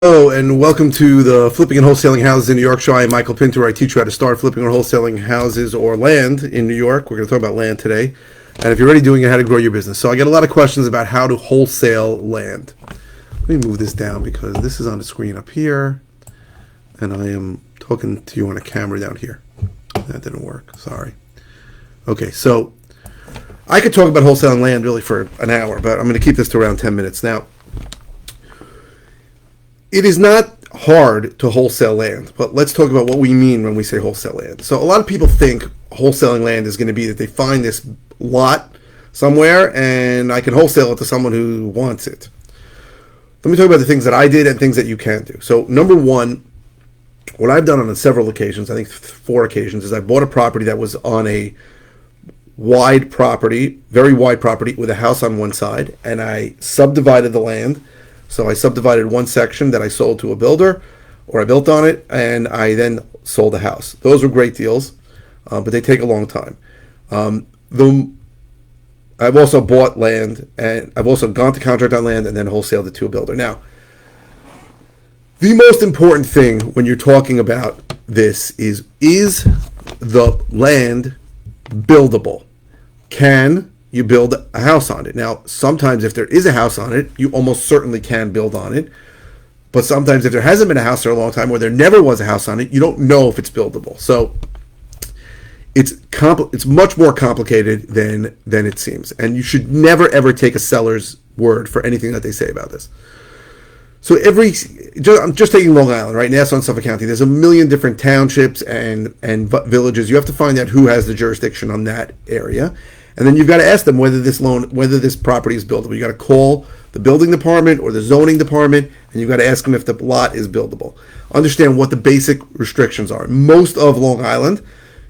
Hello and welcome to the Flipping and Wholesaling Houses in New York show. I'm Michael Pinter. I teach you how to start flipping or wholesaling houses or land in New York. We're going to talk about land today. And if you're already doing it, how to grow your business. So I get a lot of questions about how to wholesale land. Let me move this down because this is on the screen up here. And I am talking to you on a camera down here. That didn't work. Sorry. Okay, so I could talk about wholesaling land really for an hour, but I'm going to keep this to around 10 minutes. Now, it is not hard to wholesale land, but let's talk about what we mean when we say wholesale land. So a lot of people think wholesaling land is going to be that they find this lot somewhere and I can wholesale it to someone who wants it. Let me talk about the things that I did and things that you can do. So number one, what I've done on several occasions, I think 4 occasions, is I bought a property that was on a wide property, very wide property with a house on one side, and I subdivided the land. So I subdivided one section that I sold to a builder, or I built on it, and I then sold the house. Those were great deals, but they take a long time. I've also bought land, and I've also gone to contract on land and then wholesaled it to a builder. Now, the most important thing when you're talking about this is the land buildable? Can you build a house on it? Now, sometimes if there is a house on it, you almost certainly can build on it. But sometimes if there hasn't been a house for a long time or there never was a house on it, you don't know if it's buildable. So it's much more complicated than it seems. And you should never, ever take a seller's word for anything that they say about this. So I'm just taking Long Island, right? Nassau and Suffolk County. There's a million different townships and villages. You have to find out who has the jurisdiction on that area. And then you've got to ask them whether this property is buildable. You got to call the building department or the zoning department, and you've got to ask them if the lot is buildable. Understand what the basic restrictions are. Most of Long Island,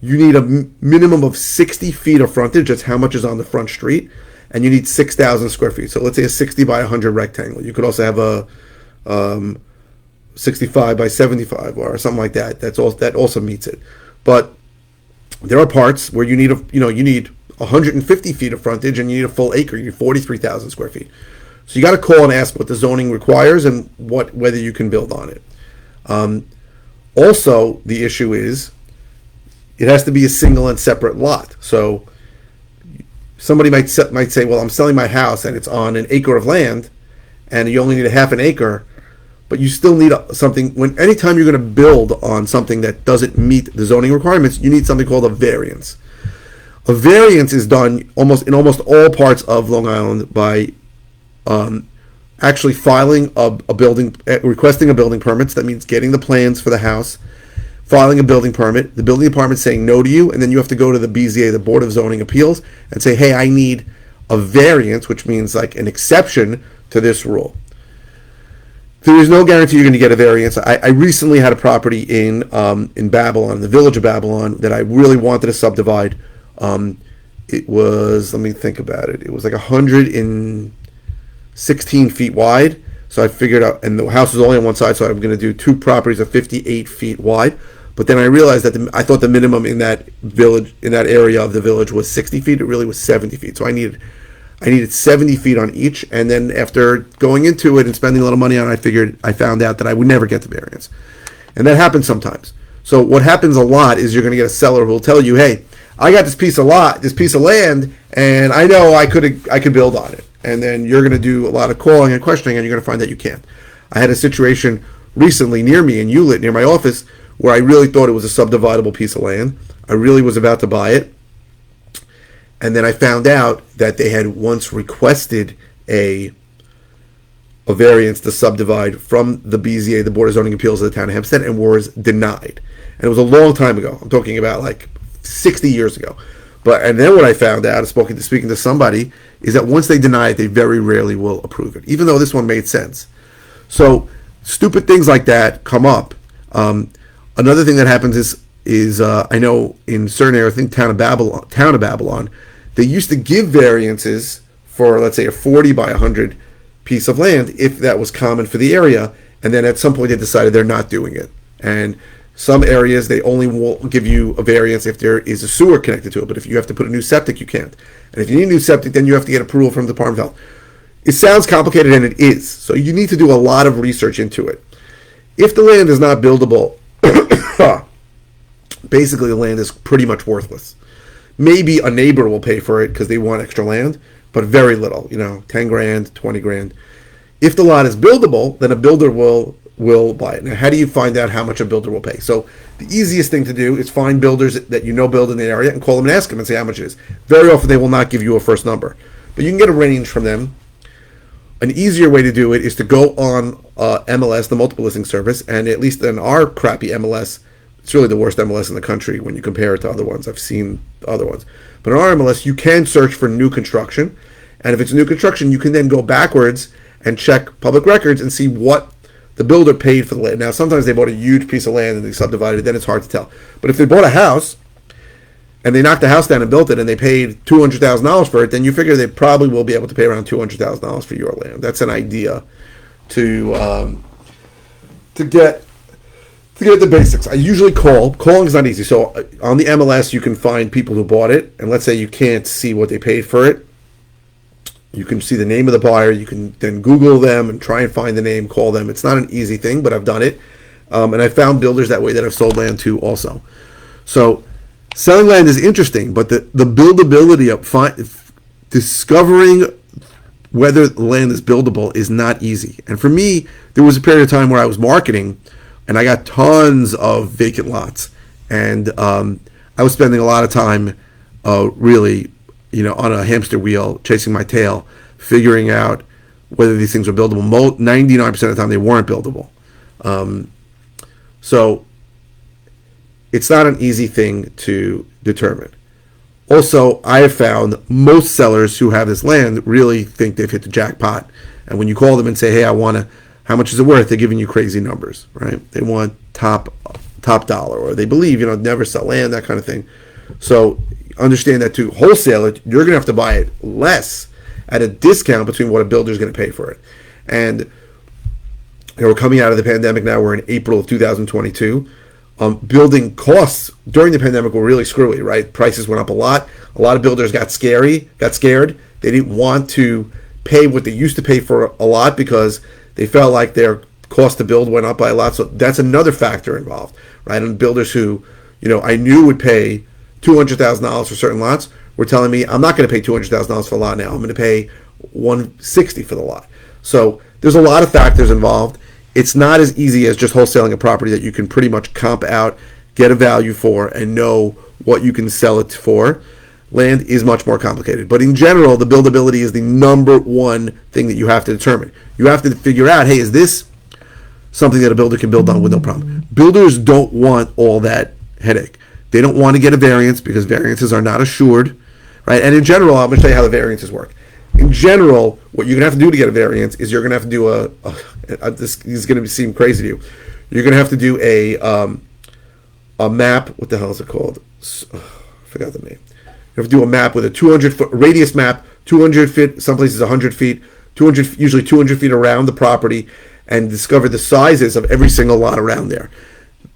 you need a minimum of 60 feet of frontage. That's how much is on the front street, and you need 6,000 square feet. So let's say a 60 by 100 rectangle. You could also have a 65 by 75 or something like that. That also meets it. But there are parts where you need 150 feet of frontage and you need a full acre. You need 43,000 square feet. So you got to call and ask what the zoning requires and whether you can build on it. Also, the issue is it has to be a single and separate lot. So somebody might say, well, I'm selling my house and it's on an acre of land and you only need a half an acre, but you still need something. Anytime you're going to build on something that doesn't meet the zoning requirements, you need something called a variance. A variance is done in almost all parts of Long Island by actually filing requesting a building permit. So that means getting the plans for the house, filing a building permit, the building department saying no to you, and then you have to go to the BZA, the Board of Zoning Appeals, and say, hey, I need a variance, which means like an exception to this rule. There is no guarantee you're going to get a variance. I recently had a property in Babylon, the village of Babylon, that I really wanted to subdivide. It was, let me think about it. It was like 116 feet wide. So I figured out, and the house was only on one side, so I'm going to do 2 properties of 58 feet wide. But then I realized that I thought the minimum in that village, in that area of the village, was 60 feet. It really was 70 feet. So I needed 70 feet on each. And then after going into it and spending a lot of money on it, I found out that I would never get the variance. And that happens sometimes. So what happens a lot is you're going to get a seller who will tell you, hey, I got this piece of land, and I know I could build on it. And then you're going to do a lot of calling and questioning, and you're going to find that you can't. I had a situation recently near me in Hewlett, near my office, where I really thought it was a subdividable piece of land. I really was about to buy it. And then I found out that they had once requested a variance to subdivide from the BZA, the Board of Zoning Appeals of the town of Hempstead, and was denied. And it was a long time ago. I'm talking about like 60 years ago. And then what I found out, speaking to somebody, is that once they deny it, they very rarely will approve it, even though this one made sense. So stupid things like that come up. Another thing that happens is I know in certain areas, I think town of Babylon, they used to give variances for, let's say, a 40 by 100 piece of land if that was common for the area, and then at some point they decided they're not doing it. And some areas, they only will give you a variance if there is a sewer connected to it. But if you have to put a new septic, you can't. And if you need a new septic, then you have to get approval from the Department of Health. It sounds complicated, and it is. So you need to do a lot of research into it. If the land is not buildable, basically the land is pretty much worthless. Maybe a neighbor will pay for it because they want extra land, but very little, 10 grand, 20 grand. If the lot is buildable, then a builder will buy it. Now, how do you find out how much a builder will pay? So the easiest thing to do is find builders that build in the area and call them and ask them and say how much it is. Very often they will not give you a first number, but you can get a range from them. An easier way to do it is to go on MLS, the multiple listing service, and at least in our crappy MLS, it's really the worst MLS in the country when you compare it to other ones. I've seen other ones. But in our MLS, you can search for new construction. And if it's new construction, you can then go backwards and check public records and see what the builder paid for the land. Now, sometimes they bought a huge piece of land and they subdivided it, then it's hard to tell. But if they bought a house and they knocked the house down and built it and they paid $200,000 for it, then you figure they probably will be able to pay around $200,000 for your land. That's an idea to get the basics. I usually call. Calling is not easy. So on the MLS, you can find people who bought it. And let's say you can't see what they paid for it. You can see the name of the buyer. You can then Google them and try and find the name, call them. It's not an easy thing, but I've done it. And I found builders that way that I've sold land to also. So selling land is interesting, but the buildability of discovering whether the land is buildable is not easy. And for me, there was a period of time where I was marketing and I got tons of vacant lots. And I was spending a lot of time really, on a hamster wheel, chasing my tail, figuring out whether these things were buildable. 99% of the time, they weren't buildable. So it's not an easy thing to determine. Also, I have found most sellers who have this land really think they've hit the jackpot. And when you call them and say, hey, how much is it worth? They're giving you crazy numbers, right? They want top dollar, or they believe, never sell land, that kind of thing. So understand that to wholesale it, you're going to have to buy it less at a discount between what a builder is going to pay for it. And we're coming out of the pandemic now. We're in April of 2022. Building costs during the pandemic were really screwy, right? Prices went up a lot. A lot of builders got scared. They didn't want to pay what they used to pay for a lot because they felt like their cost to build went up by a lot. So that's another factor involved, right? And builders who, I knew would pay $200,000 for certain lots were telling me, I'm not going to pay $200,000 for a lot now. I'm going to pay $160,000 for the lot. So there's a lot of factors involved. It's not as easy as just wholesaling a property that you can pretty much comp out, get a value for, and know what you can sell it for. Land is much more complicated. But in general, the buildability is the number one thing that you have to determine. You have to figure out, hey, is this something that a builder can build on with no problem? Builders don't want all that headache. They don't want to get a variance because variances are not assured, right? And in general, I'm going to tell you how the variances work. In general, what you're going to have to do to get a variance is you're going to have to do this is going to seem crazy to you. You're going to have to do a map. What the hell is it called? I forgot the name. You have to do a map with a 200-foot radius map, 200 feet, some places 100 feet, usually 200 feet around the property, and discover the sizes of every single lot around there.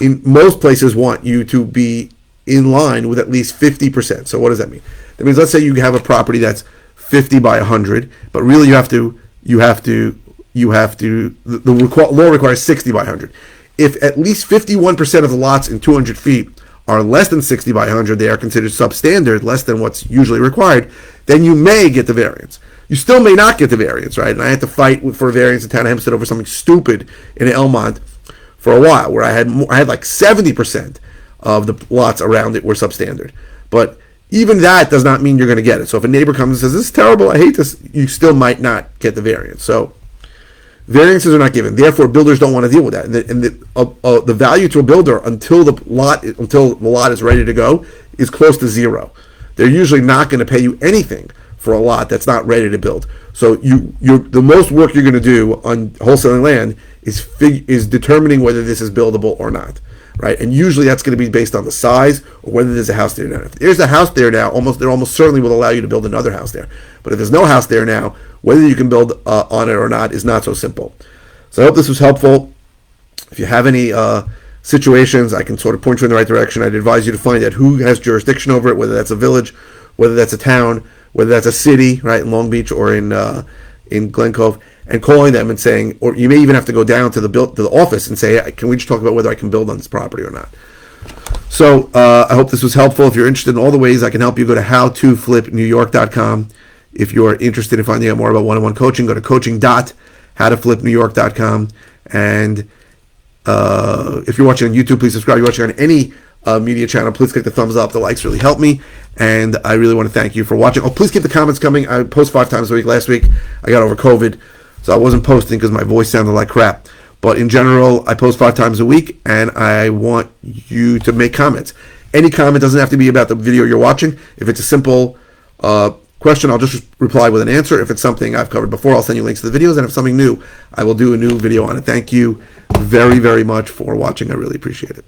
In most places want you to be in line with at least 50%. So what does that mean? That means, let's say you have a property that's 50 by 100, but really the law requires 60 by 100. If at least 51% of the lots in 200 feet are less than 60 by 100, they are considered substandard, less than what's usually required, then you may get the variance. You still may not get the variance, right? And I had to fight for a variance in town of Hempstead over something stupid in Elmont for a while, where I had like 70% of the lots around it were substandard. But even that does not mean you're going to get it. So if a neighbor comes and says, this is terrible, I hate this, you still might not get the variance. So variances are not given. Therefore, builders don't want to deal with that. And the value to a builder until the lot is ready to go is close to zero. They're usually not going to pay you anything for a lot that's not ready to build. So the most work you're going to do on wholesaling land is determining whether this is buildable or not, right? And usually that's going to be based on the size or whether there's a house there now. If there's a house there now, they almost certainly will allow you to build another house there. But if there's no house there now, whether you can build on it or not is not so simple. So I hope this was helpful. If you have any situations, I can sort of point you in the right direction. I'd advise you to find out who has jurisdiction over it, whether that's a village, whether that's a town, whether that's a city, right, in Long Beach or in Glen Cove. and calling them and saying, or you may even have to go down to the office and say, hey, can we just talk about whether I can build on this property or not? So I hope this was helpful. If you're interested in all the ways I can help you, go to howtoflipnewyork.com. If you are interested in finding out more about one-on-one coaching, go to coaching.howtoflipnewyork.com. And if you're watching on YouTube, please subscribe. If you're watching on any media channel, please click the thumbs up. The likes really help me. And I really want to thank you for watching. Oh, please keep the comments coming. I post 5 times a week. Last week, I got over COVID, so I wasn't posting because my voice sounded like crap. But in general, I post 5 times a week, and I want you to make comments. Any comment doesn't have to be about the video you're watching. If it's a simple question, I'll just reply with an answer. If it's something I've covered before, I'll send you links to the videos. And if something new, I will do a new video on it. Thank you very, very much for watching. I really appreciate it.